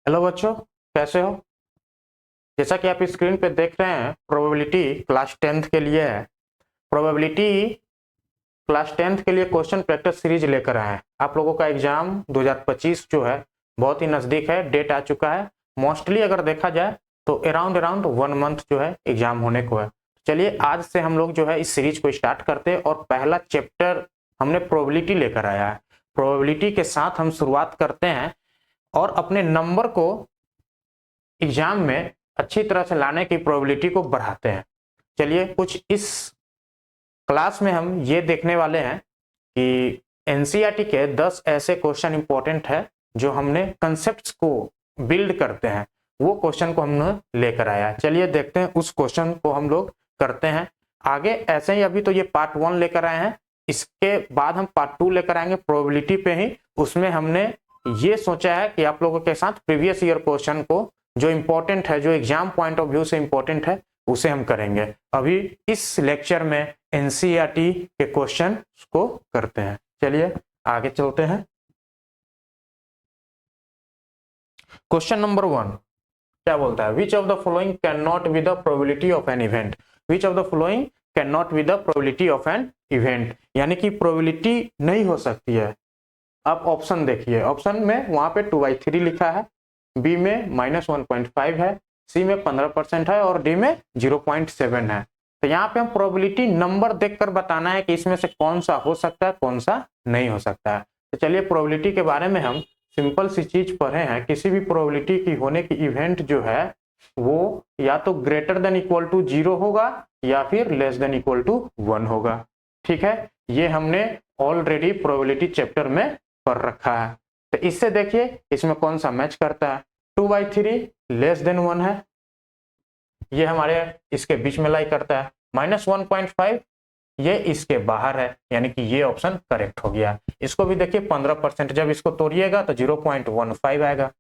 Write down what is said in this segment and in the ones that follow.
Hello बच्चों, कैसे हो। जैसा कि आप स्क्रीन पे देख रहे हैं, प्रोबेबिलिटी क्लास 10th के लिए है। प्रोबेबिलिटी क्लास 10th के लिए क्वेश्चन प्रैक्टिस सीरीज लेकर आए हैं। आप लोगों का एग्जाम 2025 जो है बहुत ही नज़दीक है, डेट आ चुका है। मोस्टली अगर देखा जाए तो अराउंड अराउंड 1 मंथ जो है एग्जाम होने को है। चलिए आज से हम लोग जो है इस सीरीज को स्टार्ट करते हैं और पहला चैप्टर हमने प्रोबेबिलिटी लेकर आया है। प्रोबेबिलिटी के साथ हम शुरुआत करते हैं और अपने नंबर को एग्जाम में अच्छी तरह से लाने की प्रोबेबिलिटी को बढ़ाते हैं। चलिए कुछ इस क्लास में हम ये देखने वाले हैं कि एनसीईआरटी के 10 ऐसे क्वेश्चन इंपॉर्टेंट है जो हमने कंसेप्ट्स को बिल्ड करते हैं, वो क्वेश्चन को हमने लेकर आया। चलिए देखते हैं उस क्वेश्चन को हम लोग करते हैं आगे। ऐसे ही अभी तो ये पार्ट 1 लेकर आए हैं, इसके बाद हम पार्ट 2 लेकर आएंगे प्रोबेबिलिटी पे ही। उसमें हमने ये सोचा है कि आप लोगों के साथ प्रीवियस ईयर क्वेश्चन को जो इंपॉर्टेंट है, जो एग्जाम पॉइंट ऑफ व्यू से इंपॉर्टेंट है, उसे हम करेंगे। अभी इस लेक्चर में एनसीईआरटी के क्वेश्चन को करते हैं। चलिए आगे चलते हैं। क्वेश्चन नंबर 1 क्या बोलता है? Which of the following can not be the probability of an event. Which of the following can not be the probability of an event, यानी कि प्रोबेबिलिटी नहीं हो सकती है। आप ऑप्शन देखिए, ऑप्शन में वहां पे 2/3 लिखा है, बी में -1.5 है, सी में 15% है और डी में 0.7 है। तो यहाँ पे हम प्रोबेबिलिटी नंबर देखकर बताना है कि इसमें से कौन सा हो सकता है, कौन सा नहीं हो सकता है। तो चलिए प्रोबेबिलिटी के बारे में हम सिंपल सी चीज पढ़े हैं। किसी भी प्रोबेबिलिटी की होने की इवेंट जो है वो या तो ग्रेटर देन इक्वल टू 0 होगा या फिर लेस देन इक्वल टू 1 होगा। ठीक है, ये हमने ऑलरेडी प्रोबेबिलिटी चैप्टर में पढ़ रखा है। तो इससे देखिए इसमें कौन सा मैच करता है। 2/3 लेस देन 1 है, ये हमारे इसके बीच में लाई करता है। -1.5 ये इसके बाहर है, यानी कि ये ऑप्शन करेक्ट हो गया। इसको भी देखिए 15%, जब इसको तोड़िएगा तो 0.15 आएगा,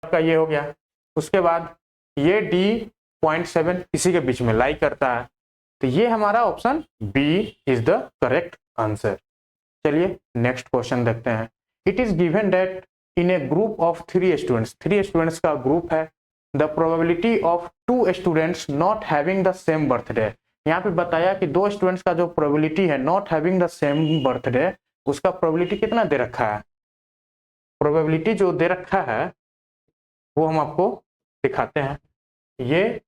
आपका ये हो गया। उसके बाद ये D.7 इसी के बीच में लाई करता है, तो ये हमारा option B is the correct answer. चलिए नेक्स्ट क्वेश्चन देखते हैं। It is given that in a group of 3 students, 3 students का ग्रुप है, the probability of 2 students not having the same birthday. यहाँ पे बताया कि 2 स्टूडेंट्स का जो प्रोबेबिलिटी है not having the same birthday, उसका प्रोबेबिलिटी कितना दे रखा है। प्रोबेबिलिटी जो दे रखा है वो हम आपको दिखाते हैं। ये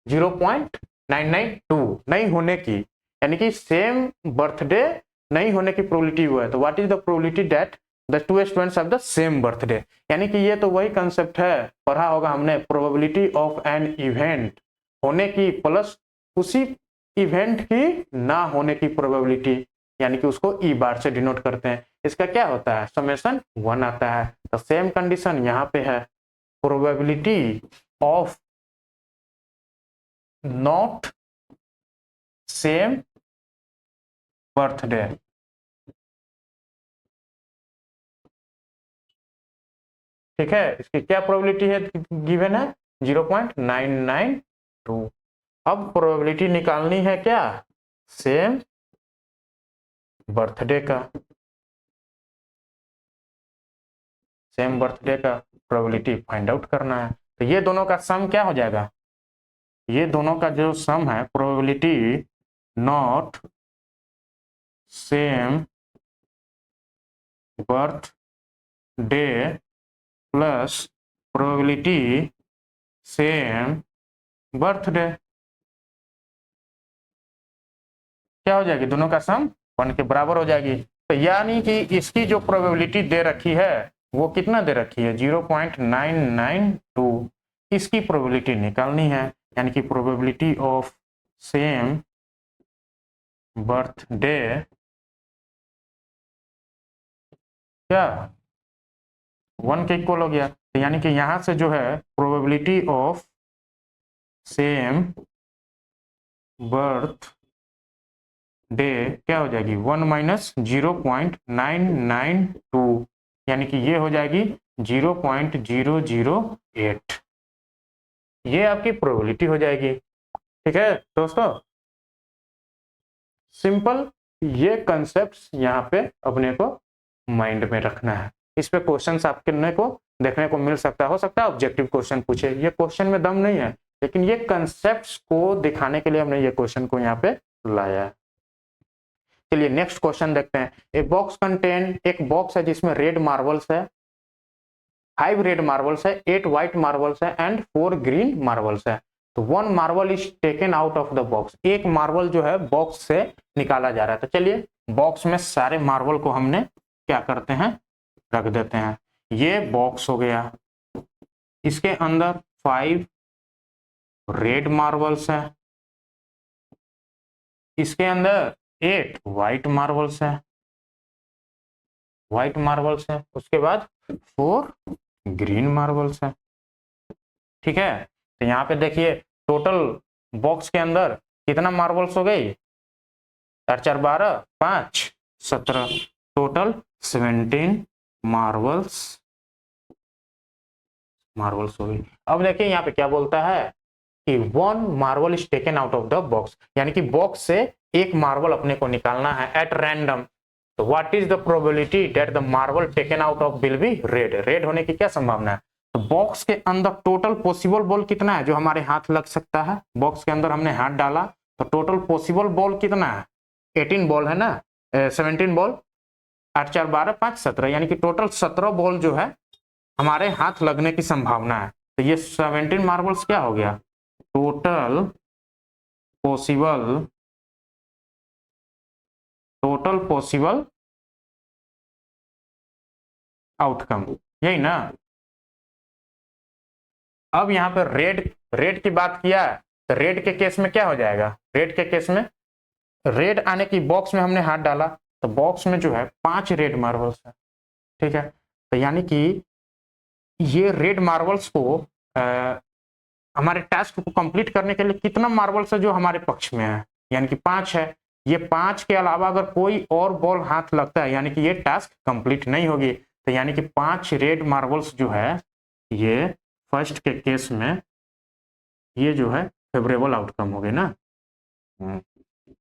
0.992 नहीं होने की, यानी कि सेम बर्थडे नहीं होने की प्रोबेबिलिटी वो है। तो what is the probability that the 2 students have the same birthday, यानी कि ये तो वही कंसेप्ट है, पढ़ा होगा हमने, प्रोबेबिलिटी ऑफ एन इवेंट होने की प्लस उसी इवेंट की ना होने की प्रोबेबिलिटी, यानी कि उसको ई बार से डिनोट करते हैं। इसका क्या होता है, समेशन 1 आता है। तो सेम कंडीशन यहाँ पे है, probability of not same birthday. ठीक है, इसकी क्या प्रोबेबिलिटी है, गिवन है 0.992। अब प्रोबेबिलिटी निकालनी है क्या, सेम बर्थडे का। सेम बर्थडे का प्रोबेबिलिटी फाइंड आउट करना है। तो ये दोनों का सम क्या हो जाएगा, ये दोनों का जो सम है, probability not same birth debt plus probability same birthday, क्या हो जाएगी, दोनों का सम 1 के बराबर हो जाएगी। तो यानी कि इसकी जो प्रोबेबिलिटी दे रखी है वो कितना दे रखी है, 0.992। इसकी प्रोबेबिलिटी निकालनी है, यानी कि प्रोबेबिलिटी ऑफ सेम बर्थडे क्या 1 के इक्वल हो गया। तो यानी कि यहां से जो है probability of same birth day क्या हो जाएगी, 1 माइनस 0.992, यानी कि ये हो जाएगी 0.008। ये आपकी प्रोबेबिलिटी हो जाएगी। ठीक है दोस्तों, सिंपल ये कंसेप्ट्स यहाँ पे अपने को माइंड में रखना है। इस पे क्वेश्चंस आपके को देखने को मिल सकता है। हो सकता है ऑब्जेक्टिव क्वेश्चन पूछे, ये क्वेश्चन में दम नहीं है, लेकिन ये कंसेप्ट्स को दिखाने के लिए हमने ये क्वेश्चन को यहाँ पे लाया है। चलिए नेक्स्ट क्वेश्चन देखते हैं। एक बॉक्स है जिसमें रेड मार्बल्स है, 5 रेड मार्बल्स है, 8 व्हाइट मार्बल्स है एंड 4 ग्रीन मार्बल्स है। तो 1 marble is taken out of the box, एक मार्बल जो है बॉक्स से निकाला जा रहा है। तो चलिए बॉक्स में सारे मार्बल को हमने क्या करते हैं, रख देते हैं। ये बॉक्स हो गया, इसके अंदर 5 रेड मार्बल्स है, इसके अंदर 8 व्हाइट मार्बल्स है, उसके बाद 4 ग्रीन मार्बल्स है। ठीक है, तो यहाँ पे देखिए टोटल बॉक्स के अंदर कितना मार्बल्स हो गई, 4 4 12, 5 17, टोटल 17 मार्बल्स हो गई। अब देखिए यहाँ पे क्या बोलता है कि 1 marble is taken out of the box, यानी कि बॉक्स से एक मार्बल अपने को निकालना है एट रैंडम। तो what is the probability that the marble taken out of will be red, red होने की क्या संभावना है। तो बॉक्स के अंदर टोटल पॉसिबल बॉल कितना है जो हमारे हाथ लग सकता है, बॉक्स के अंदर हमने हाथ डाला तो टोटल पॉसिबल बॉल कितना है, 18 बॉल है ना, 17 बॉल, 8 4 12 5 17, यानी कि टोटल 17 बॉल जो है हमारे हाथ लगने की संभावना है। तो ये 17 मार्बल्स क्या हो गया, टोटल पॉसिबल आउटकम, यही ना। अब यहाँ पर रेड की बात किया, तो रेड के केस में क्या हो जाएगा, रेड के केस में रेड आने की बॉक्स में हमने हाथ डाला तो बॉक्स में जो है 5 रेड मार्बल्स है। ठीक है, तो यानी कि ये रेड मार्बल्स को हमारे टास्क को कंप्लीट करने के लिए कितना मार्बल्स है जो हमारे पक्ष में है, यानी कि 5 है। ये 5 के अलावा अगर कोई और बॉल हाथ लगता है यानी कि ये टास्क कंप्लीट नहीं होगी। तो यानी कि 5 रेड मार्बल्स जो है ये फर्स्ट के केस में ये जो है फेवरेबल आउटकम हो गया ना,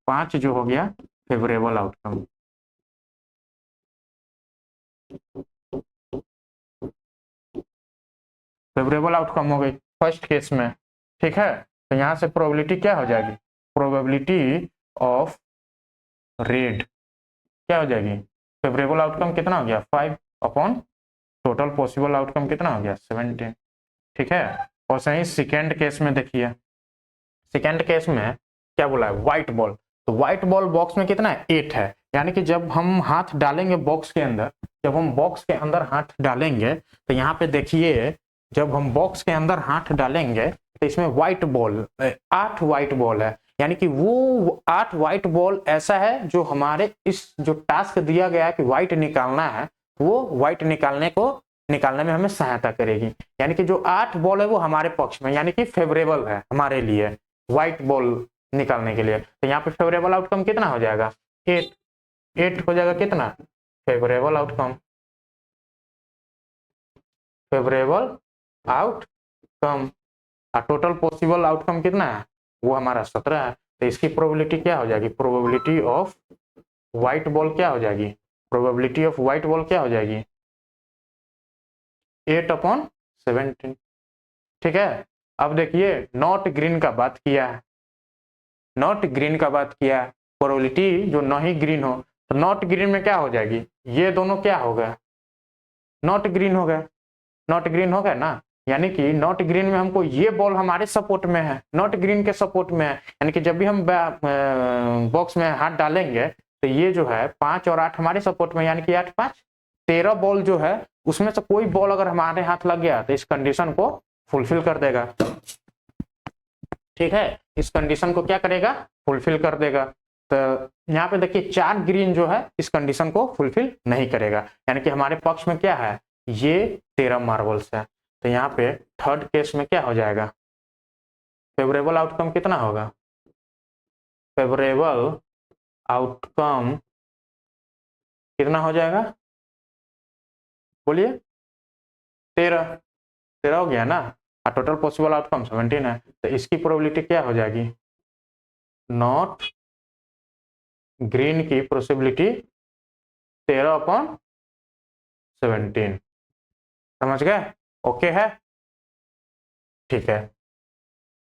5 जो हो गया फेवरेबल आउटकम। फेवरेबल आउटकम हो गई फर्स्ट केस में। ठीक है, तो यहां से प्रोबेबिलिटी क्या हो जाएगी, प्रोबेबिलिटी ऑफ रेड क्या हो जाएगी, फेवरेबल आउटकम कितना हो गया 5 अपॉन टोटल पॉसिबल आउटकम कितना हो गया 17। ठीक है, और सही सेकेंड केस में देखिए, सेकेंड केस में क्या बोला है, व्हाइट बॉल। तो व्हाइट बॉल बॉक्स में कितना है 8 है, यानी कि जब हम हाथ डालेंगे बॉक्स के अंदर, जब हम बॉक्स के अंदर हाथ डालेंगे तो यहाँ पे देखिए जब हम बॉक्स के अंदर हाथ डालेंगे तो इसमें व्हाइट बॉल 8 व्हाइट बॉल है, यानी कि वो 8 व्हाइट बॉल ऐसा है जो हमारे इस जो टास्क दिया गया है कि व्हाइट निकालना है, वो व्हाइट निकालने में हमें सहायता करेगी। यानी कि जो 8 बॉल है वो हमारे पक्ष में, यानी कि फेवरेबल है हमारे लिए व्हाइट बॉल निकालने के लिए। तो यहाँ पे फेवरेबल आउटकम कितना हो जाएगा 8 हो जाएगा, कितना favourable outcome, favourable outcome. Total possible outcome कितना है, वो हमारा 17 है। तो इसकी प्रोबेबिलिटी क्या हो जाएगी, प्रोबेबिलिटी ऑफ व्हाइट बॉल क्या हो जाएगी, प्रोबेबिलिटी ऑफ व्हाइट बॉल क्या हो जाएगी 8 अपॉन 17। ठीक है, अब देखिए नॉट ग्रीन का बात किया है, नॉट ग्रीन का बात किया है, प्रोबेबिलिटी जो नहीं ग्रीन हो, तो नॉट ग्रीन में क्या हो जाएगी, ये दोनों क्या हो गया, नॉट ग्रीन हो गया, नॉट ग्रीन हो गया ना। यानी कि नॉट ग्रीन में हमको ये बॉल हमारे सपोर्ट में है, नॉट ग्रीन के सपोर्ट में है, यानी कि जब भी हम बॉक्स में हाथ डालेंगे तो ये जो है 5 और 8 हमारे सपोर्ट में, यानी कि 8 5 13 बॉल जो है उसमें से कोई बॉल अगर हमारे हाथ लग गया तो इस कंडीशन को फुलफिल कर देगा। ठीक है, इस कंडीशन को क्या करेगा, फुलफिल कर देगा। तो यहाँ पे देखिए 4 ग्रीन जो है इस कंडीशन को फुलफिल नहीं करेगा, यानी कि हमारे पक्ष में क्या है, ये 13 मार्बल्स है। तो यहाँ पे थर्ड केस में क्या हो जाएगा, फेवरेबल आउटकम कितना होगा, फेवरेबल आउटकम कितना हो जाएगा, बोलिए 13 हो गया ना, और टोटल पॉसिबल आउटकम 17 है। तो इसकी प्रोबेबिलिटी क्या हो जाएगी, नॉट ग्रीन की पॉसिबिलिटी 13 अपॉन 17। समझ गए? ओके है, ठीक है।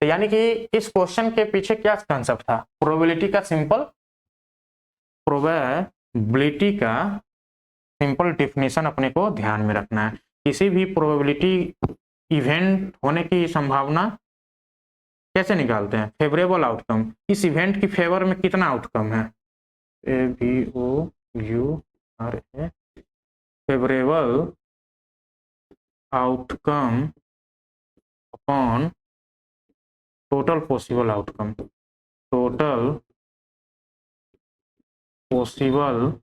तो यानी कि इस क्वेश्चन के पीछे क्या कंसेप्ट था, प्रोबेबिलिटी का सिंपल डेफिनेशन अपने को ध्यान में रखना है। किसी भी प्रोबेबिलिटी इवेंट होने की संभावना कैसे निकालते हैं, फेवरेबल आउटकम, इस इवेंट की फेवर में कितना आउटकम है, FAVOURA, favourable outcome upon total possible outcome, total possible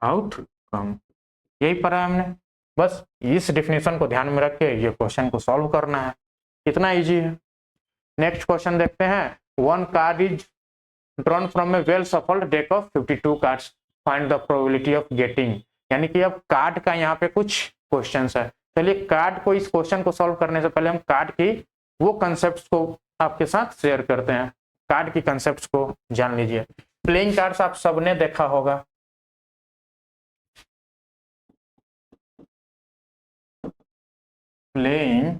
outcome, यही पढ़ा है हमने। बस इस डेफिनेशन को ध्यान में रख के ये क्वेश्चन को सॉल्व करना है, कितना इजी है। नेक्स्ट क्वेश्चन देखते हैं, one card is drawn from A well shuffled deck of 52 cards, find the probability of getting. यानी कि अब कार्ड का यहाँ पे कुछ क्वेश्चंस है। चलिए कार्ड को, इस क्वेश्चन को सॉल्व करने से पहले हम कार्ड की वो कंसेप्ट को आपके साथ शेयर करते हैं, कार्ड की कंसेप्ट को जान लीजिए। प्लेइंग कार्ड्स आप सबने देखा होगा, प्लेइंग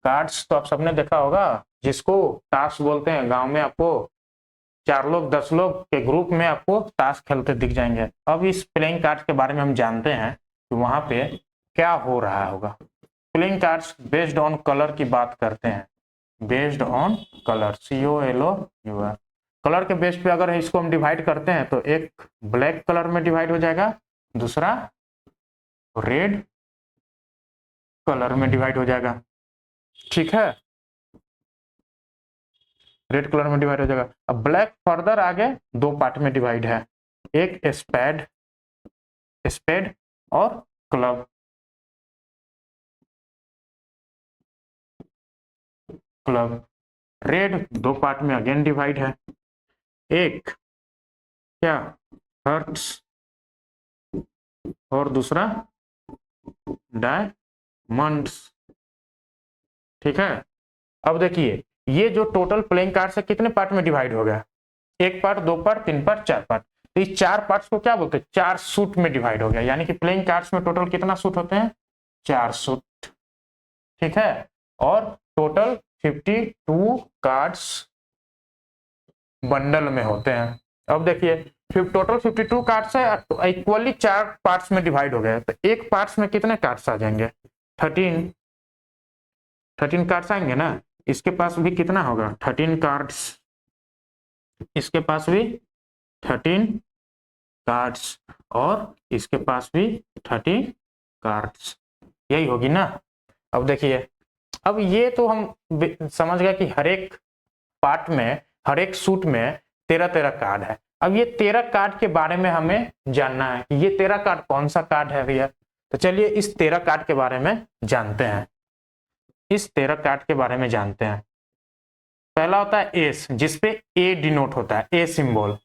कार्ड्स तो आप सबने देखा होगा, जिसको ताश बोलते हैं। गांव में आपको 4 लोग 10 लोग के ग्रुप में आपको ताश खेलते दिख जाएंगे। अब इस प्लेइंग कार्ड के बारे में हम जानते हैं कि वहां पे क्या हो रहा होगा। Playing cards based on colour की बात करते हैं, based on colour, COLOUR, colour के बेस पे अगर इसको हम डिवाइड करते हैं तो एक ब्लैक कलर में डिवाइड हो जाएगा, दूसरा रेड कलर में डिवाइड हो जाएगा, ठीक है, रेड कलर में डिवाइड हो जाएगा। अब ब्लैक फर्दर आगे 2 पार्ट में डिवाइड है, एक स्पेड और क्लब, रेड 2 पार्ट में अगेन डिवाइड है, एक क्या हर्ट्स और दूसरा डायमंड्स, ठीक है। अब देखिए ये जो टोटल प्लेइंग कार्ड से कितने पार्ट में डिवाइड हो गया, 1 पार्ट, 2 पार्ट, 3 पार्ट, 4 पार्ट। तो इस 4 पार्ट्स को क्या बोलते हैं, 4 सूट में डिवाइड हो गया। यानी कि प्लेइंग कार्ड्स में टोटल कितना सूट होते हैं, 4 सूट, ठीक है। और टोटल 52 कार्ड्स बंडल में होते हैं। अब देखिए टोटल 52 कार्ड्स है, इक्वली 4 पार्ट्स में डिवाइड हो गए, तो एक पार्ट्स में कितने कार्ड्स आ जाएंगे, 13 कार्ड्स आएंगे ना। इसके पास भी कितना होगा, 13 कार्ड्स, इसके पास भी 13 कार्ड्स और इसके पास भी 30 कार्ड्स, यही होगी ना। अब देखिए, अब ये तो हम समझ गए कि हर एक पार्ट में, हर एक सूट में 13 कार्ड है। अब ये 13 कार्ड के बारे में हमें जानना है कि ये 13 कार्ड कौन सा कार्ड है भैया। तो चलिए इस 13 कार्ड के बारे में जानते हैं, इस 13 कार्ड के बारे में जानते हैं। पहला होता है एस, जिसपे ए डिनोट होता है, ए सिंबल,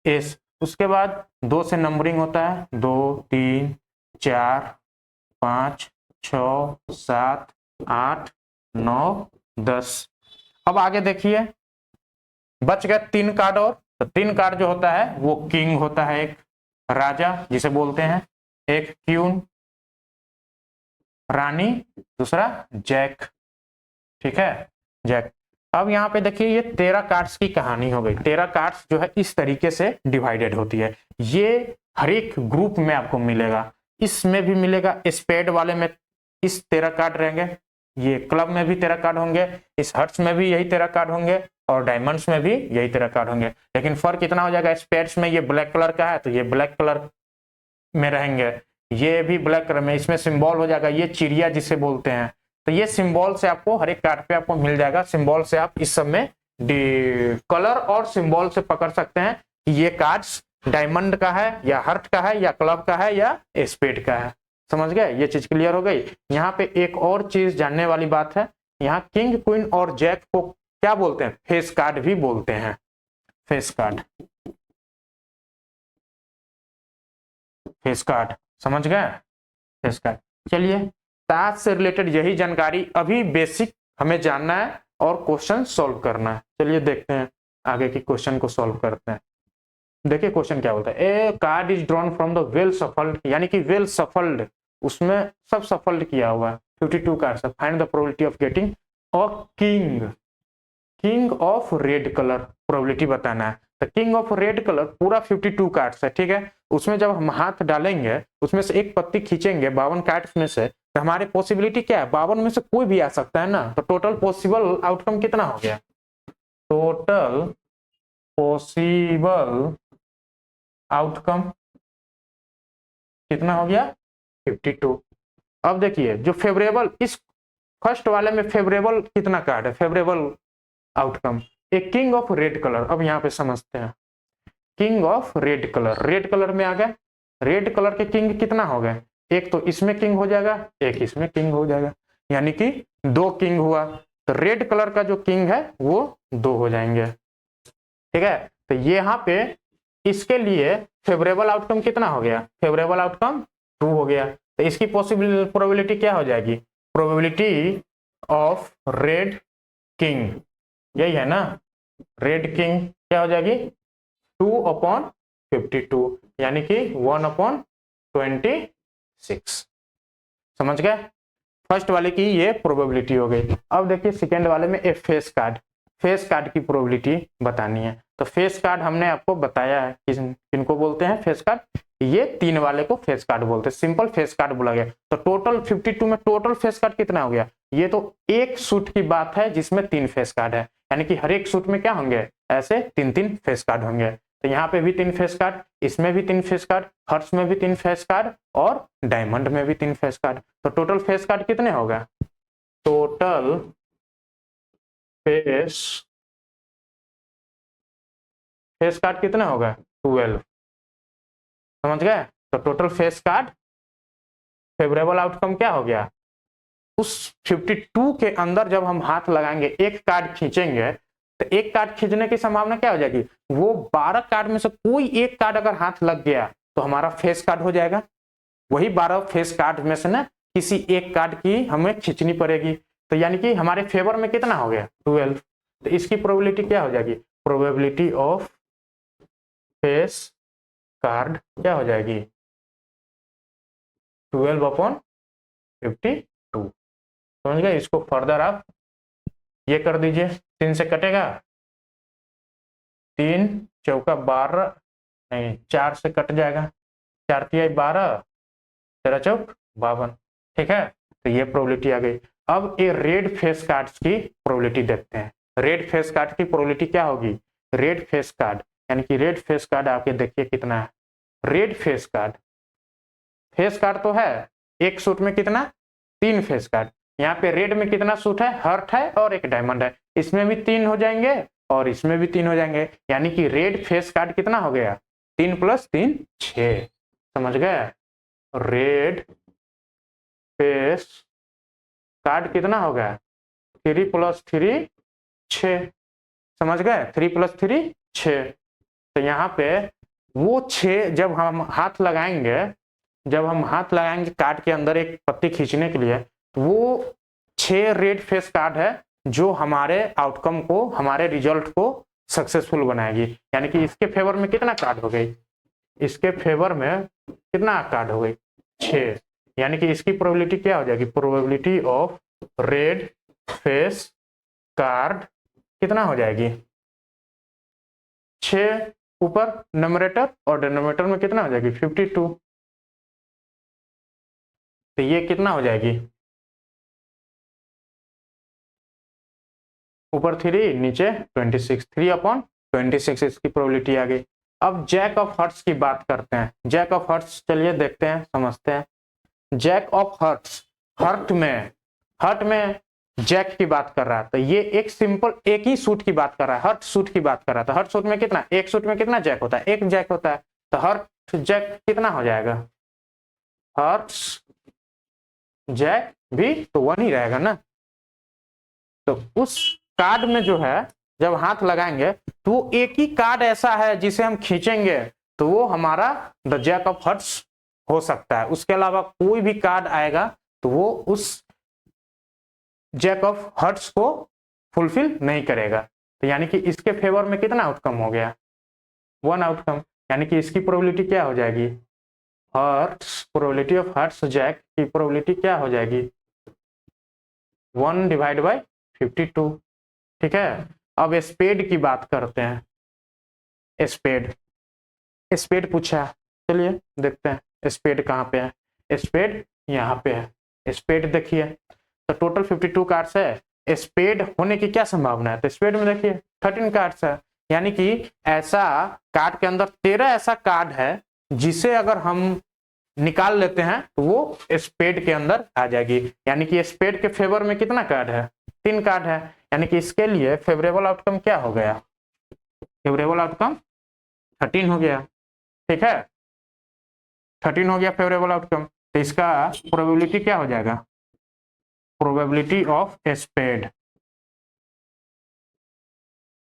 एस। उसके बाद 2 से नंबरिंग होता है, 2, 3, 4, 5, 6, 7, 8, 9, 10। अब आगे देखिए, बच गए 3 कार्ड और, तो 3 कार्ड जो होता है वो किंग होता है, एक राजा जिसे बोलते हैं, एक क्वीन रानी, दूसरा जैक, ठीक है, जैक। अब यहाँ पे देखिए ये 13 कार्ड्स की कहानी हो गई। 13 कार्ड्स जो है इस तरीके से डिवाइडेड होती है, ये हर एक ग्रुप में आपको मिलेगा, इसमें भी मिलेगा, स्पेड वाले में इस 13 कार्ड रहेंगे, ये क्लब में भी 13 कार्ड होंगे, इस हर्ट्स में भी यही 13 कार्ड होंगे और डायमंड्स में भी यही 13 कार्ड होंगे। लेकिन फर्क इतना हो जाएगा, स्पेड्स में ये ब्लैक कलर का है तो ये ब्लैक कलर में रहेंगे, ये भी ब्लैक कलर में, इसमें सिंबल हो जाएगा ये चिड़िया जिसे बोलते हैं। तो ये सिंबल से आपको हर एक कार्ड पे आपको मिल जाएगा, सिंबल से आप इस सब में कलर और सिंबल से पकड़ सकते हैं कि ये कार्ड्स डायमंड का है या हर्ट का है या क्लब का है या स्पेड का है। समझ गए, ये चीज क्लियर हो गई। यहाँ पे एक और चीज जानने वाली बात है, यहाँ किंग क्वीन और जैक को क्या बोलते हैं, फेस कार्ड भी बोलते हैं, फेस कार्ड, फेस कार्ड, समझ गए, फेस कार्ड। चलिए ताश से रिलेटेड यही जानकारी अभी बेसिक हमें जानना है और क्वेश्चन सॉल्व करना है। चलिए देखते हैं आगे की क्वेश्चन को सॉल्व करते हैं। देखिए क्वेश्चन क्या बोलता है, a card is drawn from the well shuffled, यानी कि वेल सफल्ड उसमें सब सफल किया हुआ है, 52 कार्ड्स है। Find the probability of getting a king, king of red colour probability बताना है। तो किंग ऑफ रेड कलर पूरा 52 कार्ड्स है, ठीक है। उसमें जब हम हाथ डालेंगे, उसमें से एक पत्ती खींचेंगे 52 कार्ड्स में से, तो हमारी पॉसिबिलिटी क्या है, 52 में से कोई भी आ सकता है ना। तो टोटल पॉसिबल आउटकम कितना हो गया, टोटल पॉसिबल आउटकम कितना हो गया, 52। अब देखिए जो फेवरेबल, इस फर्स्ट वाले में फेवरेबल कितना कार्ड है, फेवरेबल आउटकम, एक किंग ऑफ रेड कलर। अब यहाँ पे समझते हैं, king of red colour, red colour में आ गया, रेड कलर के किंग कितना हो गए, एक तो इसमें किंग हो जाएगा, एक इसमें किंग हो जाएगा, यानी कि 2 किंग हुआ। तो रेड कलर का जो किंग है वो 2 हो जाएंगे, ठीक है। तो ये यहाँ पे इसके लिए फेवरेबल आउटकम कितना हो गया, फेवरेबल आउटकम 2 हो गया। तो इसकी पॉसिबल प्रोबेबिलिटी क्या हो जाएगी, प्रोबेबिलिटी ऑफ रेड किंग, यही है ना, रेड किंग क्या हो जाएगी 2/52, यानी कि 1/26। समझ गए, फर्स्ट वाले की ये प्रोबेबिलिटी हो गई। अब देखिए सेकेंड वाले में एक फेस कार्ड, फेस कार्ड की प्रोबेबिलिटी बतानी है। तो फेस कार्ड हमने आपको बताया है किनको बोलते हैं फेस कार्ड, ये 3 वाले को फेस कार्ड बोलते हैं, सिंपल फेस कार्ड बोला गया। तो टोटल 52 में टोटल फेस कार्ड कितना हो गया, ये तो एक सूट की बात है जिसमें 3 फेस कार्ड है, यानी कि हर एक सूट में क्या होंगे, ऐसे 3-3 फेस कार्ड होंगे। तो यहाँ पे भी 3 फेस कार्ड, इसमें भी 3 फेस कार्ड, हर्ट्स में भी 3 फेस कार्ड और डायमंड में भी 3 फेस कार्ड। तो टोटल फेस कार्ड कितने होगा, टोटल फेस कार्ड कितना होगा 12। समझ गए, तो total face card favourable outcome क्या हो गया, उस 52 के अंदर जब हम हाथ लगाएंगे, एक कार्ड खींचेंगे, तो एक कार्ड खींचने की संभावना क्या हो जाएगी, वो 12 कार्ड में से कोई एक कार्ड अगर हाथ लग गया तो हमारा फेस कार्ड हो जाएगा। वही 12 फेस कार्ड में से ना किसी एक कार्ड की हमें खींचनी पड़ेगी। तो यानी कि हमारे फेवर में कितना हो गया 12। तो इसकी प्रोबेबिलिटी क्या हो जाएगी, प्रोबेबिलिटी ऑफ फेस कार्ड क्या हो जाएगी 12/52। समझ गए, इसको फर्दर आप ये कर दीजिए, 3 से कटेगा, 3 चौका 12, नहीं 4 से कट जाएगा, 4 तिहाई 12, 13 चौक 52, ठीक है। तो ये प्रोबेबिलिटी आ गई। अब ये रेड फेस कार्ड्स की प्रोबेबिलिटी देखते हैं। रेड फेस कार्ड की प्रोबेबिलिटी क्या होगी, रेड फेस कार्ड, यानी कि रेड फेस कार्ड आके देखिए कितना है, red face card, face card तो है एक सूट में कितना 3 फेस कार्ड, यहाँ पे रेड में कितना सूट है, हर्ट है और एक डायमंड है, इसमें भी 3 हो जाएंगे और इसमें भी 3 हो जाएंगे, यानी कि रेड फेस कार्ड कितना हो गया 3 + 3 6। समझ गए, रेड फेस कार्ड कितना हो गया 3 + 3 6। समझ गए, 3 + 3 6। तो यहाँ पे वो 6 जब हम हाथ लगाएंगे, जब हम हाथ लगाएंगे कार्ड के अंदर एक पत्ती खींचने के लिए, वो 6 रेड फेस कार्ड है जो हमारे आउटकम को, हमारे रिजल्ट को सक्सेसफुल बनाएगी। यानी कि इसके फेवर में कितना कार्ड हो गई, इसके फेवर में कितना कार्ड हो गई 6, यानी कि इसकी प्रोबेबिलिटी क्या हो जाएगी, probability of red face card कितना हो जाएगी 6 ऊपर न्यूमरेटर और डिनोमिनेटर में कितना हो जाएगी 52। तो ये कितना हो जाएगी, ऊपर 3 नीचे 26, 3/26 इसकी प्रोबेबिलिटी आ गई। अब जैक ऑफ हर्ट्स की बात करते हैं, जैक ऑफ हर्ट्स चलिए देखते हैं, समझते हैं। जैक ऑफ हर्ट्स, हर्ट में जैक की बात कर रहा है, तो ये एक सिंपल एक ही सूट की बात कर रहा है, हर्ट सूट की बात कर रहा था। हर्ट सूट में कितना, एक सूट में कितना जैक होता है, एक जैक होता है। तो हर्ट जैक कितना हो जाएगा, हर्ट्स जैक भी तो 1 ही रहेगा ना। तो उस कार्ड में जो है जब हाथ लगाएंगे तो वो एक ही कार्ड ऐसा है जिसे हम खींचेंगे तो वो हमारा द जैक ऑफ हर्ट्स हो सकता है, उसके अलावा कोई भी कार्ड आएगा तो वो उस जैक ऑफ हर्ट्स को फुलफिल नहीं करेगा। तो यानी कि इसके फेवर में कितना आउटकम हो गया 1 आउटकम, यानी कि इसकी प्रोबेबिलिटी क्या हो जाएगी hearts, probability of hearts jack की प्रोबेबिलिटी क्या हो जाएगी 1 डिवाइड बाई 52। ठीक है, अब स्पेड की बात करते हैं। स्पेड, स्पेड पूछा है, चलिए देखते हैं स्पेड कहाँ पे है। स्पेड यहाँ पे है। स्पेड देखिए तो टोटल 52 कार्ड्स है, स्पेड होने की क्या संभावना है, तो स्पेड में देखिए 13 कार्ड्स है, यानी कि ऐसा कार्ड के अंदर 13 ऐसा कार्ड है जिसे अगर हम निकाल लेते हैं तो वो स्पेड के अंदर आ जाएगी, यानी कि स्पेड के फेवर में कितना कार्ड है 3 कार्ड है, यानी कि इसके लिए फेवरेबल आउटकम क्या हो गया, फेवरेबल आउटकम 13 हो गया। ठीक है, 13 हो गया फेवरेबल आउटकम, तो इसका प्रोबेबिलिटी क्या हो जाएगा, probability of spade,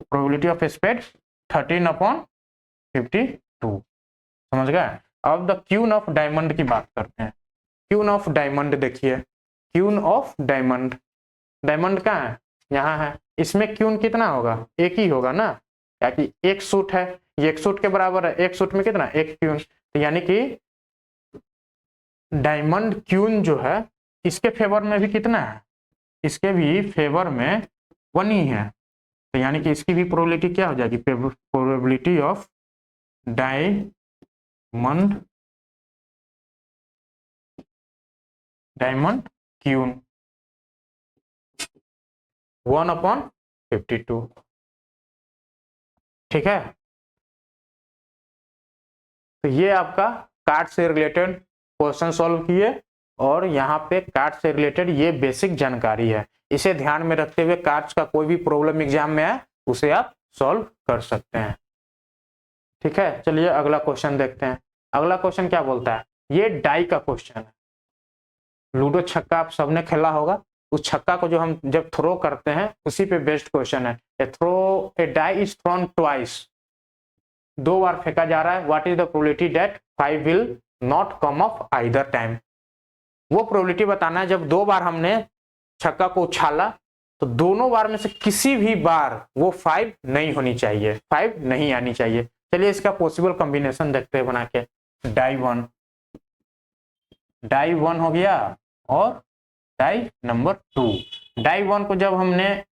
probability of spade 13/52। समझ गए। अब द क्यून ऑफ डायमंड की बात करते हैं। क्यून ऑफ डायमंड देखिए, क्यून ऑफ डायमंड, डायमंड कहाँ है, यहाँ है, इसमें क्यून कितना होगा, एक ही होगा ना, क्योंकि एक सूट है, ये एक सूट के बराबर है, एक सूट में कितना, एक क्यून, तो यानी कि डायमंड क्यून जो है इसके फेवर में भी कितना है, इसके भी फेवर में 1 ही है, तो यानी कि इसकी भी प्रोबेबिलिटी क्या हो जाएगी, probability of diamond, diamond queen 1/52। ठीक है, तो ये आपका कार्ड से रिलेटेड क्वेश्चन सॉल्व किए, और यहाँ पे कार्ड से रिलेटेड ये बेसिक जानकारी है, इसे ध्यान में रखते हुए कार्ड्स का कोई भी प्रॉब्लम एग्जाम में आए उसे आप सॉल्व कर सकते हैं। ठीक है, चलिए अगला क्वेश्चन देखते हैं। अगला क्वेश्चन क्या बोलता है, ये डाई का क्वेश्चन है। लूडो छक्का आप सबने खेला होगा, उस छक्का को जो हम जब थ्रो करते हैं उसी पे बेस्ड क्वेश्चन है। ए डाई इज थ्रोन ट्वाइस, 2 बार फेंका जा रहा है, what is the probability that 5 will not come of either time. वो प्रोबेबिलिटी बताना है जब 2 बार हमने छक्का को उछाला तो दोनों बार में से किसी भी बार वो 5 नहीं होनी चाहिए, 5 नहीं आनी चाहिए। चलिए इसका पॉसिबल कॉम्बिनेशन देखते हैं बना के। डाई 1, डाई 1 हो गया, और डाई नंबर 2। डाई 1 को जब हमने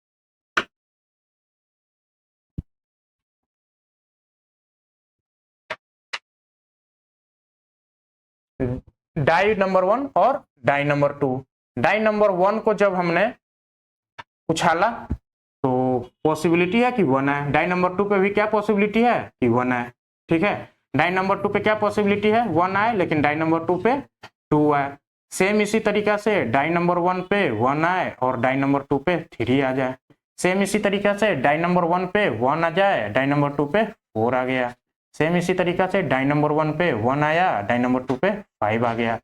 डाई नंबर 1 और डाई नंबर 2, डाई नंबर 1 को जब हमने उछाला तो पॉसिबिलिटी है कि 1 है, डाई नंबर 2 पे भी क्या पॉसिबिलिटी है कि 1 है। ठीक है, डाई नंबर 2 पे क्या पॉसिबिलिटी है 1 आए, लेकिन डाई नंबर 2 पे 2 आए। सेम इसी तरीका से डाई नंबर 1 पे 1 आए और डाई नंबर 2 पे 3 आ जाए। सेम इसी तरीका से डाई नंबर 1 पे 1 आ जाए, डाई नंबर 2 पे 4 आ गया। सेम इसी तरीका से डाई नंबर 1 पे 1 आया, डाई नंबर 2 पे 5 आ गया।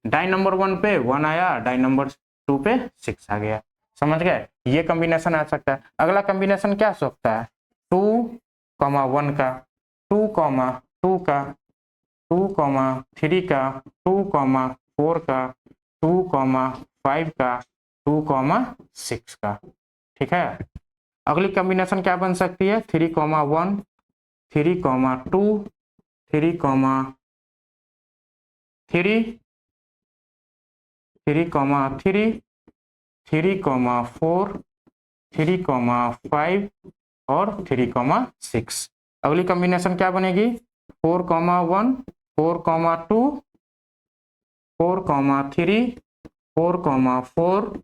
डाई नंबर 1 पे 1 आया, डाई नंबर 2 पे 6 आ गया। समझ गए, ये कॉम्बिनेशन आ सकता है। अगला कॉम्बिनेशन क्या हो सकता है, 2,1 का, 2,2 का, 2,3 का, 2,4 का, 2,5 का, 2,6 का। ठीक है, अगली कॉम्बिनेशन क्या बन सकती है, 3,1, 3,2, 3,3, 3,3, 3,4, 3,5 और 3,6। अगली कॉम्बिनेशन क्या बनेगी, 4,1, 4,2, 4,3, 4,4,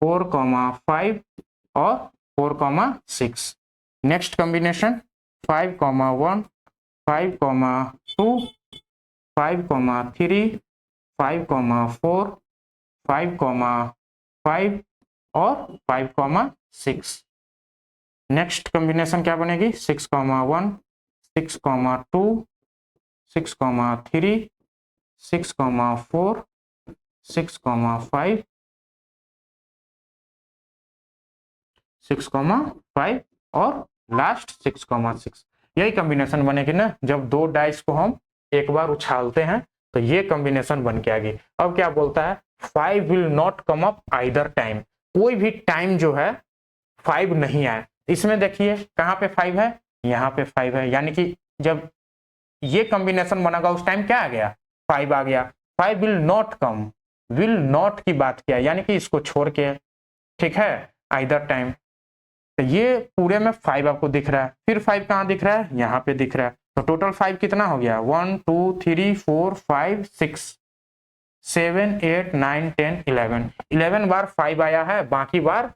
4,5 और 4,6। नेक्स्ट कॉम्बिनेशन 5,1, 5,2, 5,3, 5,4, 5,5 और 5,6। नेक्स्ट कॉम्बिनेशन क्या बनेगी, 6,1, 6,2, 6,3, 6,4, 6,5, 6,5 और लास्ट 6,6। यही कॉम्बिनेशन बनेगी ना, जब 2 डाइस को हम एक बार उछालते हैं तो ये कॉम्बिनेशन बन के आएगी। अब क्या बोलता है, 5 will not come up either time, कोई भी टाइम जो है 5 नहीं आए। इसमें देखिए कहाँ पे 5 है, यहाँ पे 5 है, यानी कि जब ये कॉम्बिनेशन बनेगा उस टाइम क्या आ गया 5 आ गया, 5 will not come, will not की बात किया यानी कि इसको छोड़ के, ठीक है, आइदर टाइम। तो ये पूरे में 5 आपको दिख रहा है, फिर 5 कहाँ दिख रहा है, यहाँ पे दिख रहा है। तो टोटल 5 कितना हो गया, 1 2 3 4 5 6 7 8 9 10 11, 11 बार 5 आया है, बाकी बार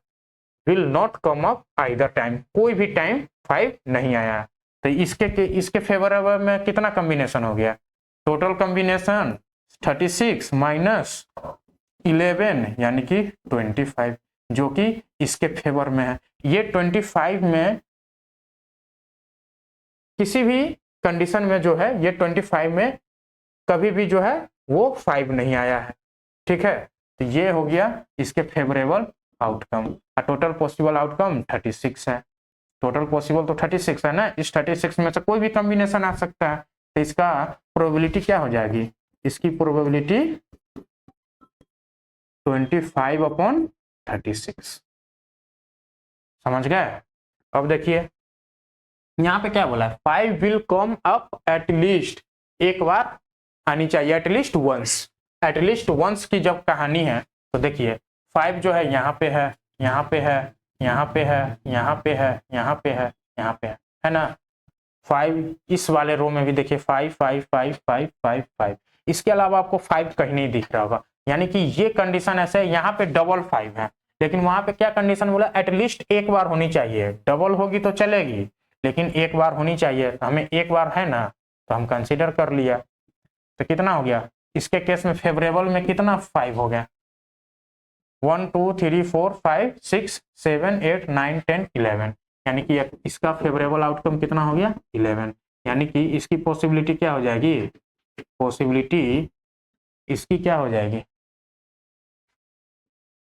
will not come up either time, कोई भी टाइम 5 नहीं आया। तो इसके फेवरेबल में कितना कॉम्बिनेशन हो गया, टोटल कॉम्बिनेशन 36 माइनस 11 यानी कि 25, जो कि इसके फेवर में है। ये 25 में किसी भी कंडीशन में जो है, ये 25 में कभी भी जो है वो 5 नहीं आया है, ठीक है। तो ये हो गया इसके favourable outcome. Total possible outcome 36 है, टोटल पॉसिबल तो 36 है ना, इस 36 में से कोई भी कॉम्बिनेशन आ सकता है। तो इसका प्रोबेबिलिटी क्या हो जाएगी, इसकी प्रोबेबिलिटी 25/36, समझ गए। अब देखिए यहाँ पे क्या बोला है, 5 will come up at least, एक बार आनी चाहिए, एटलीस्ट वंस। एटलीस्ट वंस की जब कहानी है तो देखिए 5 जो है यहाँ पे है, यहाँ पे है, यहाँ पे है, यहाँ पे है, यहाँ पे है, यहाँ पे है ना। 5 इस वाले रो में भी देखिए 5 5 5 5 5 5, इसके अलावा आपको 5 कहीं नहीं दिख रहा होगा, यानी कि ये कंडीशन ऐसे है। यहाँ पे डबल 5 है, लेकिन वहां पे क्या कंडीशन बोला, एटलीस्ट एक बार होनी चाहिए, डबल होगी तो चलेगी लेकिन एक बार होनी चाहिए। हमें एक बार है ना, तो हम कंसीडर कर लिया। तो कितना हो गया, इसके केस में फेवरेबल में कितना 5 हो गया, 1 2 3 4 5 6 7 8 9 10 11, यानी कि इसका फेवरेबल आउटकम कितना हो गया 11, यानी कि इसकी पॉसिबिलिटी क्या हो जाएगी, पॉसिबिलिटी इसकी क्या हो जाएगी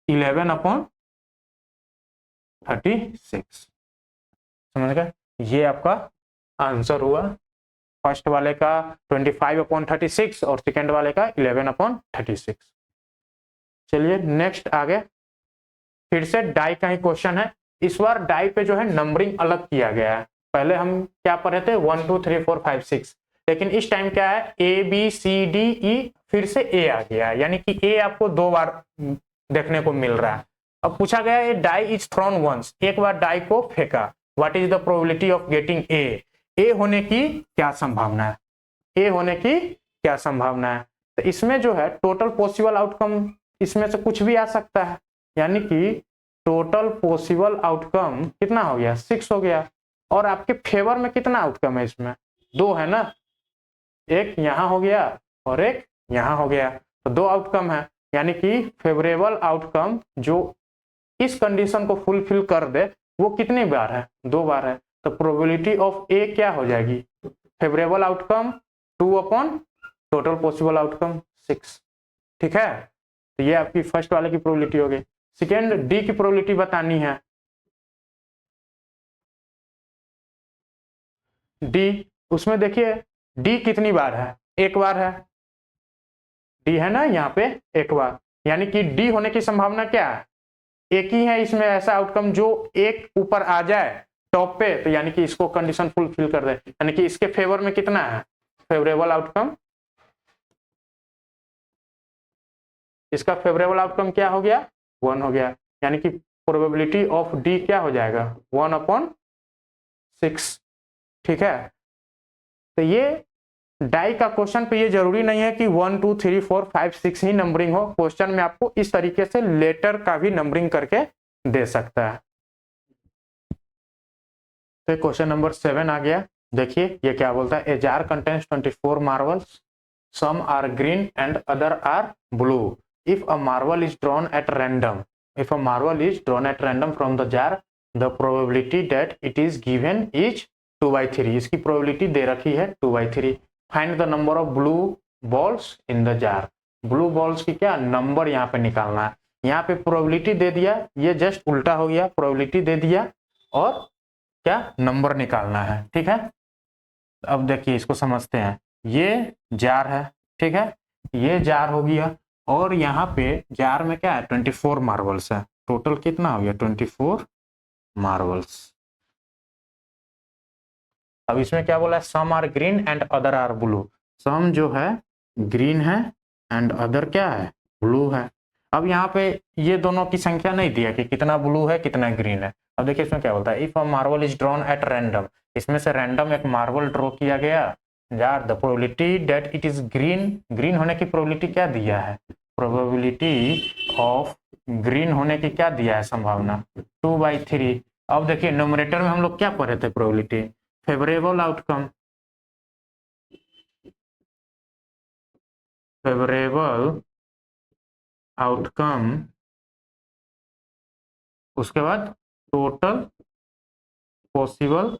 11/36, समझ गए। ये आपका आंसर हुआ, फर्स्ट वाले का 25/36 और सेकेंड वाले का 11/36। चलिए नेक्स्ट आगे, फिर से डाई का ही क्वेश्चन है। इस बार डाई पे जो है नंबरिंग अलग किया गया है। पहले हम क्या पढ़े थे 1 2 3 4 5 6, लेकिन इस टाइम क्या है A B C D E, फिर से A आ गया है, यानी कि A आपको 2 बार देखने को मिल रहा है। अब पूछा गया है डाई इज थ्रोन वंस, एक बार डाई को फेंका, what is the probability of getting A, A होने की क्या संभावना है, A होने की क्या संभावना है। तो इसमें जो है टोटल पॉसिबल आउटकम इसमें से कुछ भी आ सकता है, यानी कि टोटल पॉसिबल आउटकम कितना हो गया 6 हो गया। और आपके फेवर में कितना आउटकम है, इसमें 2 है ना, एक यहां हो गया और एक यहां हो गया, तो 2 आउटकम है, यानी कि फेवरेबल आउटकम जो इस कंडीशन को फुलफिल कर दे वो कितनी बार है, 2 बार है। तो प्रोबेबिलिटी ऑफ ए क्या हो जाएगी, favourable outcome 2 upon total possible outcome 6, ठीक है। तो ये आपकी फर्स्ट वाले की प्रोबेबिलिटी हो गई। सेकेंड डी की प्रोबेबिलिटी बतानी है, डी, उसमें देखिए डी कितनी बार है, एक बार है, डी है ना यहाँ पे एक बार, यानी कि डी होने की संभावना क्या है, एक ही है इसमें ऐसा आउटकम जो एक ऊपर आ जाए टॉप पे, तो यानी कि इसको कंडीशन फुलफिल कर दे, यानी कि इसके फेवर में कितना है फेवरेबल आउटकम, इसका फेवरेबल आउटकम क्या हो गया 1 हो गया, यानी कि प्रोबेबिलिटी ऑफ डी क्या हो जाएगा 1/6, ठीक है। तो ये डाई का क्वेश्चन पे ये जरूरी नहीं है कि 1 2 3 4 5 6 ही नंबरिंग हो, क्वेश्चन में आपको इस तरीके से लेटर का भी नंबरिंग करके दे सकता है। तो क्वेश्चन नंबर 7 आ गया, देखिए ये क्या बोलता है, a jar contains 24 marbles, some are green and other are blue, if a marble is drawn at random, if a marble is drawn at random from the jar, the probability that it is given is 2/3, इसकी probability दे रखी है 2/3, find the number of blue balls in the jar, blue balls की क्या number यहाँ पे निकालना है, यहाँ पे प्रोबेबिलिटी दे दिया, ये जस्ट उल्टा हो गया, प्रोबेबिलिटी दे दिया और क्या नंबर निकालना है, ठीक है। अब देखिए इसको समझते हैं, ये जार है, ठीक है, ये जार हो गया और यहाँ पे जार में क्या है 24 मार्बल्स है, टोटल कितना हो गया 24 मार्बल्स। अब इसमें क्या बोला है, some are green and other are blue, some जो है ग्रीन है एंड अदर क्या है, ब्लू है। अब यहाँ पे ये दोनों की संख्या नहीं दिया कि कितना ब्लू है कितना ग्रीन है। अब देखिए इसमें क्या बोलता है, if a marble is drawn at random, इसमें से रैंडम एक मार्बल ड्रॉ किया गया, जार the probability that it is green, green होने की प्रोबेबिलिटी क्या दिया है, प्रोबेबिलिटी ऑफ ग्रीन होने की क्या दिया है संभावना, 2/3। अब देखिए न्यूमरेटर में हम लोग क्या पढ़े थे, probability favourable outcome, favourable outcome, उसके बाद total possible,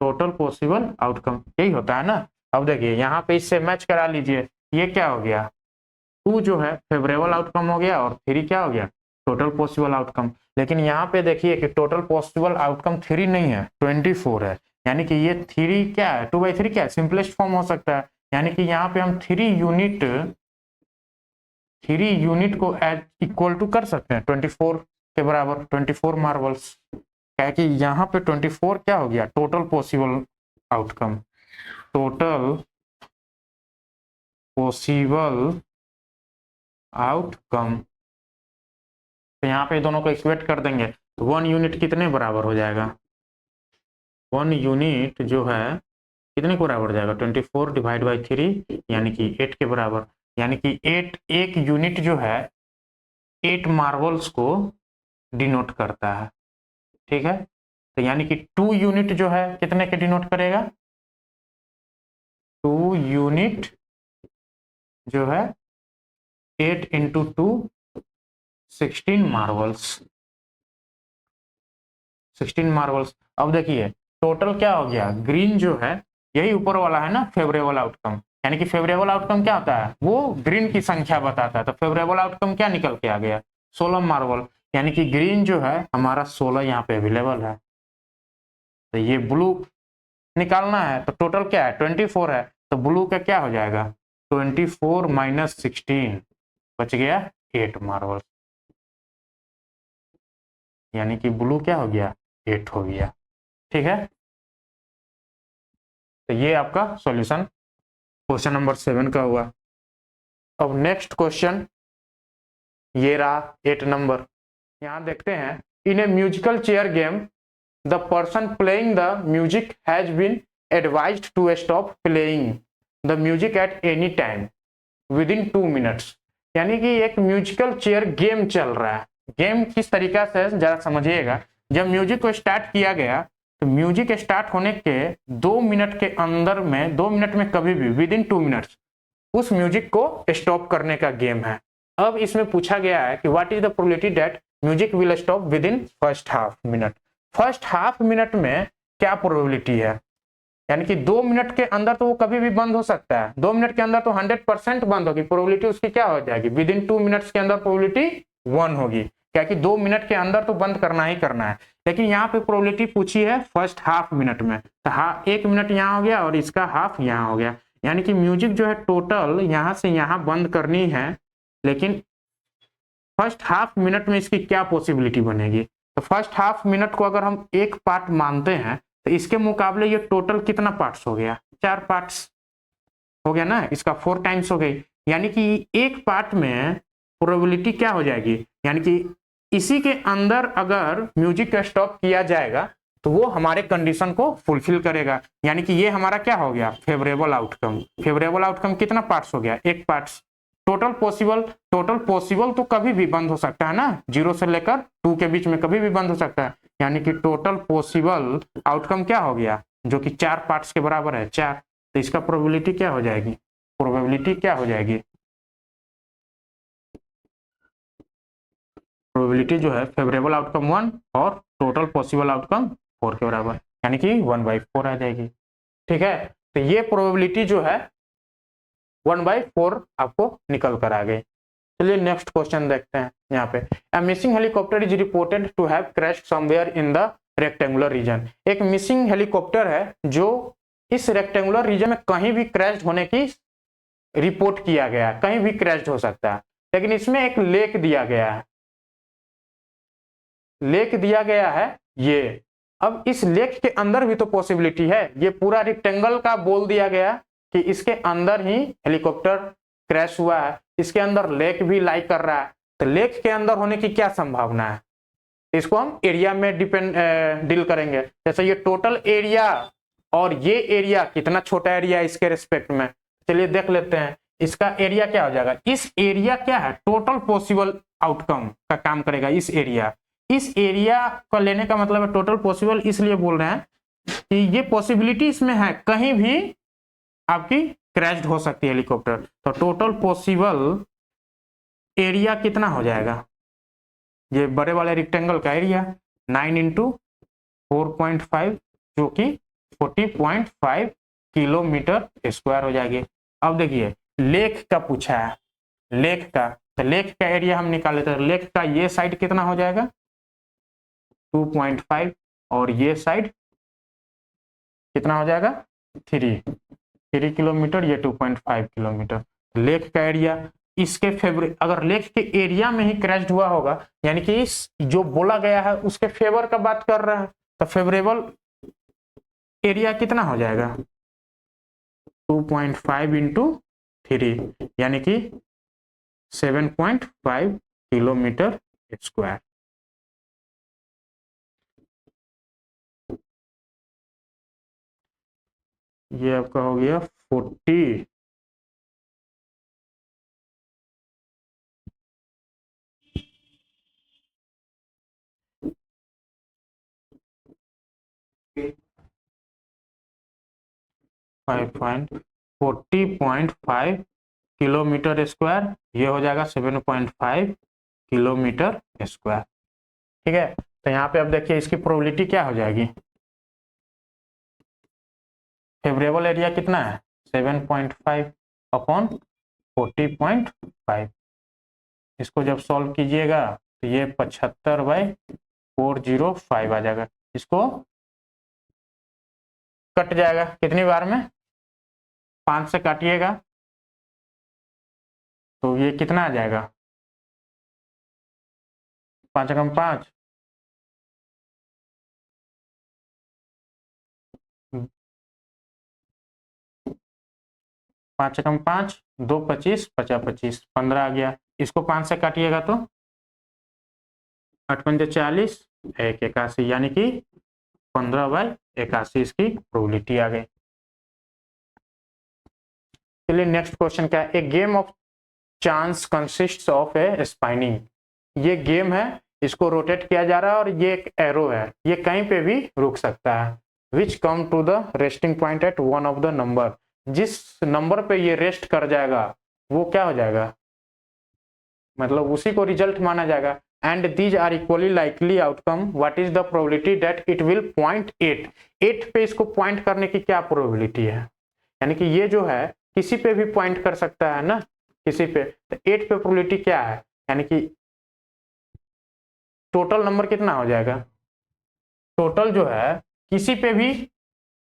total possible outcome, यही होता है ना। अब देखिए यहाँ पे इससे मैच करा लीजिए, ये क्या हो गया, 2 जो है फेवरेबल आउटकम हो गया और 3 क्या हो गया, टोटल पॉसिबल आउटकम। लेकिन यहाँ पे देखिए कि टोटल पॉसिबल आउटकम 3 नहीं है, 24 है। यानी कि ये 3 क्या है, 2/3 क्या है, सिंपलेस्ट फॉर्म हो सकता है। यानी कि यहाँ पे हम 3 यूनिट को एज इक्वल टू कर सकते हैं 24 के बराबर, 24 मार्बल्स। क्या है कि यहाँ पे 24 क्या हो गया, total possible outcome, total possible outcome. तो यहाँ पे दोनों को इक्वेट कर देंगे तो 1 यूनिट कितने बराबर हो जाएगा, 1 यूनिट जो है कितने के बराबर हो जाएगा, 24 डिवाइड बाई 3 यानी कि 8 के बराबर। यानी कि 8, एक यूनिट जो है 8 मार्बल्स को डिनोट करता है, ठीक है। तो यानी कि 2 यूनिट जो है कितने के डिनोट करेगा, 2 यूनिट जो है 8 इंटू 2 16 मार्बल्स, 16 मार्बल्स। अब देखिए टोटल क्या हो गया, ग्रीन जो है यही ऊपर वाला है ना फेवरेबल आउटकम, यानी कि फेवरेबल आउटकम क्या होता है, वो ग्रीन की संख्या बताता है। तो फेवरेबल आउटकम क्या निकल के आ गया, 16 मार्बल। यानी कि ग्रीन जो है हमारा 16 यहाँ पे अवेलेबल है। तो ये ब्लू निकालना है तो टोटल क्या है 24 है, तो ब्लू का क्या हो जाएगा 24 माइनस 16, बच गया 8 मार्बल। यानी कि ब्लू क्या हो गया 8 हो गया, ठीक है। तो ये आपका सॉल्यूशन क्वेश्चन नंबर 7 का हुआ। अब नेक्स्ट क्वेश्चन ये रहा 8 नंबर। यहां देखते हैं, in a musical chair game the person playing the music has been advised to stop playing the music at any time within 2 minutes. यानी कि एक म्यूजिकल चेयर गेम चल रहा है। गेम किस तरीका से जरा समझिएगा, जब म्यूजिक को स्टार्ट किया गया तो म्यूजिक स्टार्ट होने के 2 मिनट के अंदर में, 2 मिनट में कभी भी विद इन 2 मिनट्स उस म्यूजिक को स्टॉप करने का गेम है। अब इसमें पूछा गया है कि what is the probability that music will stop with in first half minute. First half minute में क्या प्रोबेबिलिटी है, यानी कि 2 मिनट के अंदर तो वो कभी भी बंद हो सकता है, 2 मिनट के अंदर तो 100% बंद होगी, प्रोबेबिलिटी उसकी क्या हो जाएगी, विद इन 2 मिनट्स के अंदर प्रोबेबिलिटी 1 होगी, क्या कि 2 मिनट के अंदर तो बंद करना ही करना है। लेकिन यहाँ पे प्रोबेबिलिटी पूछी है फर्स्ट हाफ मिनट में, तो 1 मिनट यहाँ हो गया और इसका हाफ यहाँ हो गया। यानी कि म्यूजिक जो है टोटल यहाँ से यहाँ बंद करनी है, लेकिन फर्स्ट हाफ मिनट में इसकी क्या पॉसिबिलिटी बनेगी। तो फर्स्ट हाफ मिनट को अगर हम एक पार्ट मानते हैं तो इसके मुकाबले ये टोटल कितना पार्ट्स हो गया, 4 पार्ट्स हो गया ना, इसका 4 टाइम्स हो गई। यानी कि एक पार्ट में प्रोबेबिलिटी क्या हो जाएगी, यानी कि इसी के अंदर अगर म्यूजिक का स्टॉप किया जाएगा तो वो हमारे कंडीशन को फुलफिल करेगा। यानी कि ये हमारा क्या हो गया फेवरेबल आउटकम। फेवरेबल आउटकम कितना पार्ट्स हो गया, एक parts. Total possible, total possible तो कभी भी बंद हो सकता है ना, 0 से लेकर 2 के बीच में कभी भी बंद हो सकता है। यानी कि टोटल पॉसिबल आउटकम क्या हो गया, जो कि 4 पार्ट्स के बराबर है 4। तो इसका प्रोबेबिलिटी क्या हो जाएगी, प्रोबेबिलिटी क्या हो जाएगी, प्रोबेबिलिटी जो है फेवरेबल आउटकम 1 और टोटल पॉसिबल आउटकम 4 के बराबर, यानी कि 1/4 आ जाएगी, ठीक है। तो ये प्रोबेबिलिटी जो है 1/4 आपको निकल कर आ गई। चलिए नेक्स्ट क्वेश्चन देखते हैं। यहाँ पे a missing helicopter is reported to have crashed somewhere in the rectangular region. एक मिसिंग हेलीकॉप्टर है जो इस रेक्टेंगुलर रीजन में कहीं भी क्रैश होने की रिपोर्ट किया गया, कहीं भी क्रैश हो सकता है। लेकिन इसमें एक लेक दिया गया है, लेक दिया गया है ये, अब इस लेक के अंदर भी तो पॉसिबिलिटी है, ये पूरा रेक्टेंगल का बोल दिया गया कि इसके अंदर ही हेलीकॉप्टर क्रैश हुआ है, इसके अंदर लेक भी लाई कर रहा है, तो लेक के अंदर होने की क्या संभावना है, इसको हम एरिया में डील करेंगे। जैसे ये टोटल एरिया और ये एरिया कितना छोटा एरिया है इसके रिस्पेक्ट में, चलिए देख लेते हैं। इसका एरिया क्या हो जाएगा, इस एरिया क्या है, टोटल पॉसिबल आउटकम का काम करेगा इस एरिया। इस एरिया को लेने का मतलब है टोटल पॉसिबल, इसलिए बोल रहे हैं कि ये पॉसिबिलिटी इसमें है, कहीं भी आपकी क्रैश हो सकती है हेलीकॉप्टर। तो टोटल पॉसिबल एरिया कितना हो जाएगा, ये बड़े वाले रेक्टेंगल का एरिया 9 इंटू 4.5 जो कि 40.5 किलोमीटर स्क्वायर हो जाएगी। अब देखिए लेक का पूछा है, लेक का, तो लेक का एरिया हम निकाल लेते हैं। लेक का ये साइड कितना हो जाएगा 2.5 और ये साइड कितना हो जाएगा 3 किलोमीटर, ये 2.5 किलोमीटर। लेक का एरिया इसके फेवर, अगर लेक के एरिया में ही क्रैश हुआ होगा, यानी कि इस जो बोला गया है उसके फेवर का बात कर रहा है, तो फेवरेबल एरिया कितना हो जाएगा 2.5 इंटू 3 यानी कि 7.5 किलोमीटर स्क्वायर। ये आपका हो गया 40 40.5 किलोमीटर स्क्वायर, ये हो जाएगा 7.5 किलोमीटर स्क्वायर। ठीक है, तो यहाँ पे अब देखिए इसकी प्रोबेबिलिटी क्या हो जाएगी, फेवरेबल एरिया कितना है 7.5 अपॉन 40.5, इसको जब सॉल्व कीजिएगा तो ये 75/405 आ जाएगा। इसको कट जाएगा कितनी बार में, 5 से काटिएगा तो ये कितना आ जाएगा 5 कम 5 5 कम 5 2 25 50 25 15 आ गया। इसको 5 से काटिएगा तो 8 पंजे 40 1 81 यानी कि 15/81 इसकी प्रोबेबिलिटी आ गई। चलिए नेक्स्ट क्वेश्चन क्या है, a game of chance consists of a spinning. ये गेम है, इसको रोटेट किया जा रहा है और ये एक एरो है, ये कहीं पे भी रुक सकता है। Which come to the resting point at one of the number, जिस नंबर पे ये रेस्ट कर जाएगा वो क्या हो जाएगा, मतलब उसी को रिजल्ट माना जाएगा। And these are equally likely outcome, what is the probability that it will point 8 पे इसको पॉइंट करने की क्या प्रोबेबिलिटी है, यानी कि ये जो है किसी पे भी पॉइंट कर सकता है ना, किसी पे, तो 8 पे प्रोबेबिलिटी क्या है, यानी कि टोटल नंबर कितना हो जाएगा, टोटल जो है किसी पे भी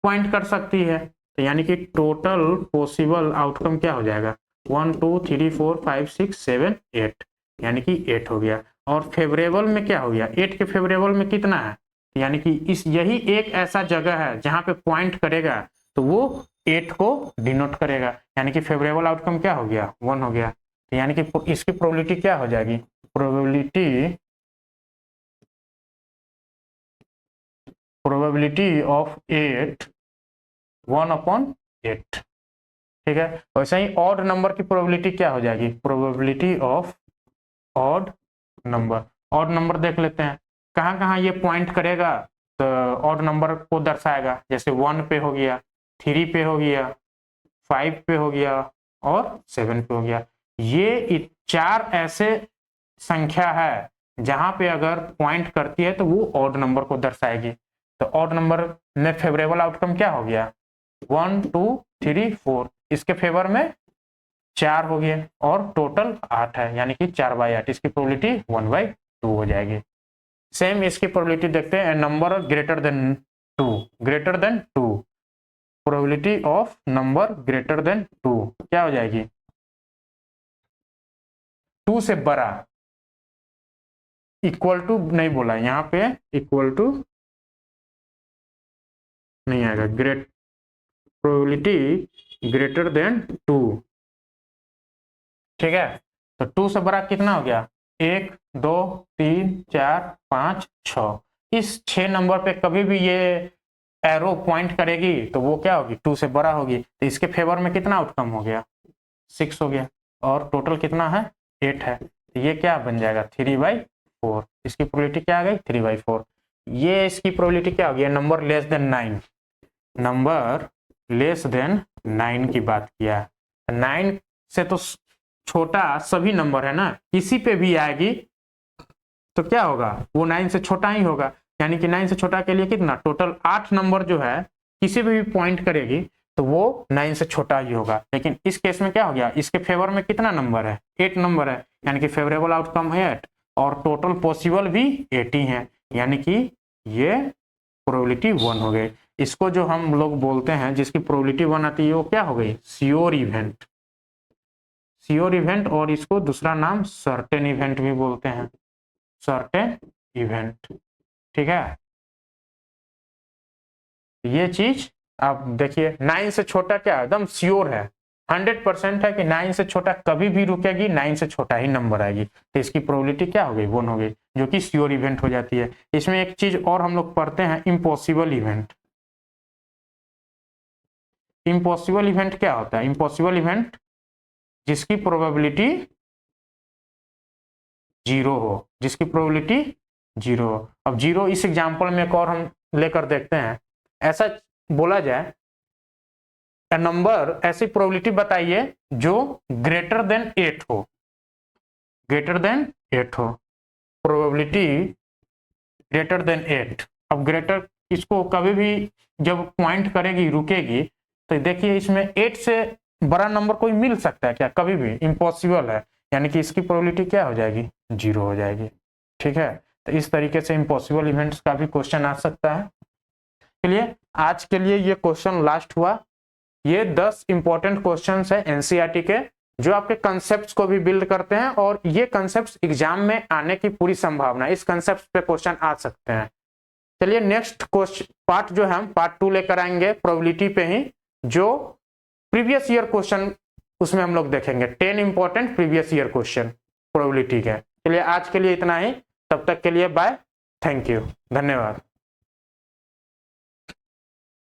पॉइंट कर सकती है, तो यानी कि टोटल पॉसिबल आउटकम क्या हो जाएगा 1 2 3 4 5 6 7 8, यानी कि 8 हो गया। और फेवरेबल में क्या हो गया, 8 के फेवरेबल में कितना है, यानी कि इस यही एक ऐसा जगह है जहां पे पॉइंट करेगा तो वो 8 को डिनोट करेगा, यानी कि फेवरेबल आउटकम क्या हो गया 1 हो गया। तो यानी कि इसकी प्रोबेबिलिटी क्या हो जाएगी, प्रोबेबिलिटी ऑफ 8 1/8। ठीक है, वैसे ही ऑड नंबर की प्रोबेबिलिटी क्या हो जाएगी, probability of odd number. Odd number देख लेते हैं कहाँ कहाँ ये पॉइंट करेगा, तो ऑड नंबर को दर्शाएगा, जैसे 1 पे हो गया, 3 पे हो गया, 5 पे हो गया और 7 पे हो गया। ये 4 ऐसे संख्या है जहां पे अगर पॉइंट करती है तो वो ऑड नंबर को दर्शाएगी। तो ऑड नंबर में फेवरेबल आउटकम क्या हो गया 1 2 3 4, इसके फेवर में 4 हो गया और टोटल 8 है, यानी कि 4/8, इसकी प्रोबेबिलिटी 1/2 हो जाएगी। सेम इसकी प्रोबेबिलिटी देखते हैं, number greater than 2, probability of number greater than 2 क्या हो जाएगी 2 से बड़ा, इक्वल टू नहीं बोला यहाँ पे, इक्वल टू नहीं आएगा, प्रोबेबिलिटी ग्रेटर देन 2, ठीक है। तो 2 से बड़ा कितना हो गया, 1 2 3 4 5 6, इस 6 नंबर पे कभी भी ये एरो पॉइंट करेगी तो वो क्या होगी, 2 से बड़ा होगी, तो इसके फेवर में कितना आउटकम हो गया, 6 हो गया, और टोटल कितना है, 8 है, तो ये क्या बन जाएगा, 3/4, इसकी प्रोबेबिलिटी क्या आ गई, 3/4। ये इसकी प्रोबेबिलिटी क्या हो गई, number less than 9, number less than 9 की बात किया, 9 से तो छोटा सभी नंबर है ना, किसी पे भी आएगी तो क्या होगा, वो 9 से छोटा ही होगा, यानी कि 9 से छोटा के लिए कितना, टोटल 8 नंबर जो है किसी पे भी पॉइंट करेगी तो वो 9 से छोटा ही होगा। लेकिन इस केस में क्या हो गया, इसके फेवर में कितना नंबर है, 8 नंबर है, यानी कि फेवरेबल आउटकम 8 और टोटल पॉसिबल भी 8 ही है, यानी कि ये प्रोबेबिलिटी 1 हो गई। इसको जो हम लोग बोलते हैं जिसकी प्रोबेबिलिटी 1 आती है वो क्या हो गई, श्योर इवेंट, श्योर इवेंट, और इसको दूसरा नाम सर्टेन इवेंट भी बोलते हैं, सर्टेन इवेंट, ठीक है। ये चीज आप देखिए, 9 से छोटा क्या एकदम श्योर है, 100% है कि 9 से छोटा कभी भी रुकेगी, 9 से छोटा ही नंबर आएगी, तो इसकी प्रोबेबिलिटी क्या हो गई, 1 हो गई, जो कि श्योर इवेंट हो जाती है। इसमें एक चीज और हम लोग पढ़ते हैं, इम्पॉसिबल इवेंट। इम्पॉसिबल इवेंट क्या होता है, इम्पॉसिबल इवेंट जिसकी प्रोबेबिलिटी 0 हो, जिसकी प्रोबेबिलिटी 0 हो। अब 0 इस एग्जांपल में एक और हम लेकर देखते हैं, ऐसा बोला जाए नंबर, ऐसी प्रोबेबिलिटी बताइए जो ग्रेटर देन 8 हो, ग्रेटर देन 8 हो, प्रोबेबिलिटी ग्रेटर देन 8। अब ग्रेटर इसको कभी भी जब पॉइंट करेगी रुकेगी, तो देखिए इसमें 8 से बड़ा नंबर कोई मिल सकता है क्या, कभी भी इम्पॉसिबल है, यानी कि इसकी प्रोबेबिलिटी क्या हो जाएगी, 0 हो जाएगी, ठीक है। तो इस तरीके से इम्पॉसिबल इवेंट्स का भी क्वेश्चन आ सकता है। चलिए आज के लिए ये क्वेश्चन लास्ट हुआ। ये 10 इंपॉर्टेंट क्वेश्चंस है एनसीईआरटी के, जो आपके कंसेप्ट्स को भी बिल्ड करते हैं, और ये कंसेप्ट्स एग्जाम में आने की पूरी संभावना, इस कंसेप्ट पे क्वेश्चन आ सकते हैं। चलिए नेक्स्ट क्वेश्चन पार्ट जो है हम पार्ट 2 लेकर आएंगे प्रोबेबिलिटी पे ही, जो प्रीवियस ईयर क्वेश्चन उसमें हम लोग देखेंगे, 10 important previous year question probability के। चलिए आज के लिए इतना ही, तब तक के लिए बाय, थैंक यू, धन्यवाद।